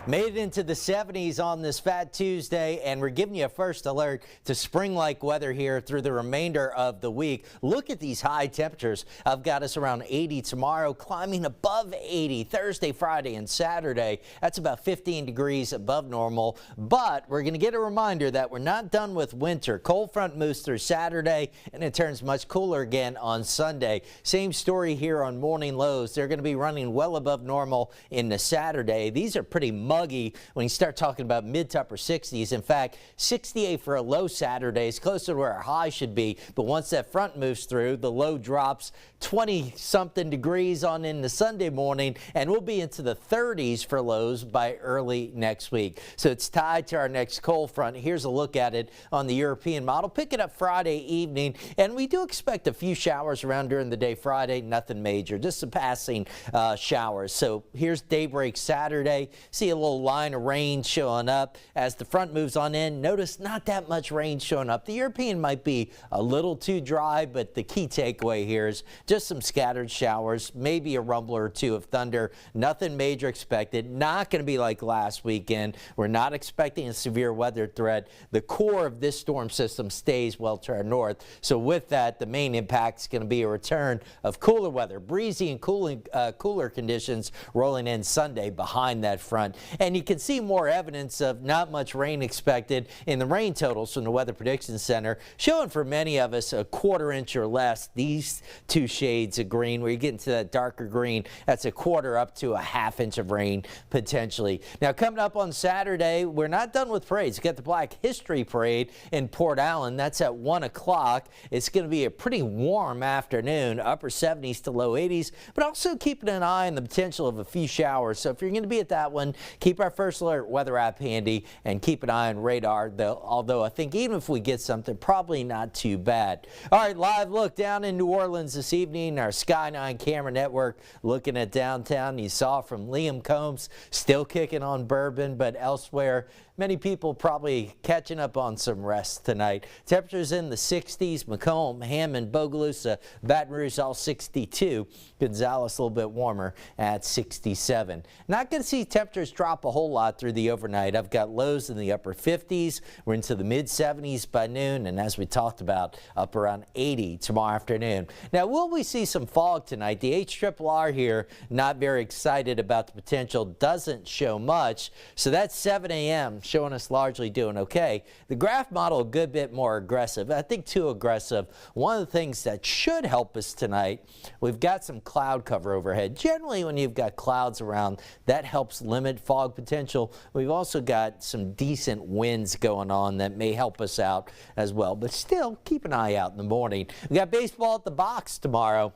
Made it into the 70s on this Fat Tuesday, and we're giving you a first alert to spring-like weather here through the remainder of the week. Look at these high temperatures. I've got us around 80 tomorrow, climbing above 80 Thursday, Friday, and Saturday. That's about 15 degrees above normal, but we're going to get a reminder that we're not done with winter. Cold front moves through Saturday, and it turns much cooler again on Sunday. Same story here on morning lows. They're going to be running well above normal into Saturday. These are pretty muggy when you start talking about mid to upper 60s. In fact, 68 for a low Saturday is closer to where our high should be. But once that front moves through, the low drops 20-something degrees on into Sunday morning, and we'll be into the 30s for lows by early next week. So it's tied to our next cold front. Here's a look at it on the European model. Pick it up Friday evening, and we do expect a few showers around during the day Friday. Nothing major, just some passing showers. So here's daybreak Saturday. See a little line of rain showing up as the front moves on in. Notice not that much rain showing up. The European might be a little too dry, but the key takeaway here is just some scattered showers, maybe a rumble or two of thunder. Nothing major expected. Not going to be like last weekend. We're not expecting a severe weather threat. The core of this storm system stays well to our north. So with that, the main impact is going to be a return of cooler weather, breezy and cooler conditions rolling in Sunday behind that front. And you can see more evidence of not much rain expected in the rain totals from the Weather Prediction Center, showing for many of us a quarter-inch or less. These two shades of green, where you get into that darker green, that's a quarter up to a half-inch of rain potentially. Now, coming up on Saturday, we're not done with parades. We've got the Black History Parade in Port Allen. That's at 1 o'clock. It's going to be a pretty warm afternoon, upper 70s to low 80s, but also keeping an eye on the potential of a few showers. So if you're going to be at that one, keep our first alert weather app handy and keep an eye on radar, although I think even if we get something, probably not too bad. All right, live look down in New Orleans this evening. Our Sky 9 camera network looking at downtown. You saw from Liam Combs still kicking on bourbon, but elsewhere, many people probably catching up on some rest tonight. Temperatures in the 60s. Macomb, Hammond, Bogalusa, Baton Rouge all 62. Gonzales a little bit warmer at 67. Not going to see temperatures drop a whole lot through the overnight. I've got lows in the upper 50s. We're into the mid 70s by noon, and as we talked about, up around 80 tomorrow afternoon. Now, will we see some fog tonight? The HRRR here, not very excited about the potential, doesn't show much. So that's 7 a.m. showing us largely doing okay. The graph model a good bit more aggressive. I think too aggressive. One of the things that should help us tonight, we've got some cloud cover overhead. Generally, when you've got clouds around, that helps limit fog potential. We've also got some decent winds going on that may help us out as well. But still, keep an eye out in the morning. We got baseball at the box tomorrow.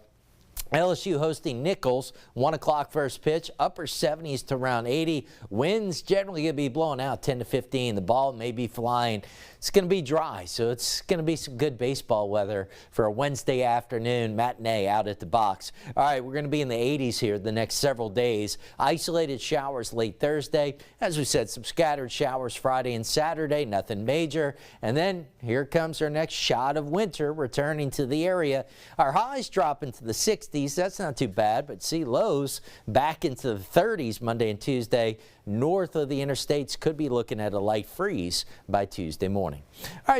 LSU hosting Nichols, 1 o'clock first pitch, upper 70s to around 80. Winds generally going to be blowing out 10 to 15. The ball may be flying. It's going to be dry, so it's going to be some good baseball weather for a Wednesday afternoon matinee out at the box. All right, we're going to be in the 80s here the next several days. Isolated showers late Thursday. As we said, some scattered showers Friday and Saturday, nothing major. And then here comes our next shot of winter returning to the area. Our highs drop into the 60s. That's not too bad, but see lows back into the 30s Monday and Tuesday. North of the interstates could be looking at a light freeze by Tuesday morning. All right.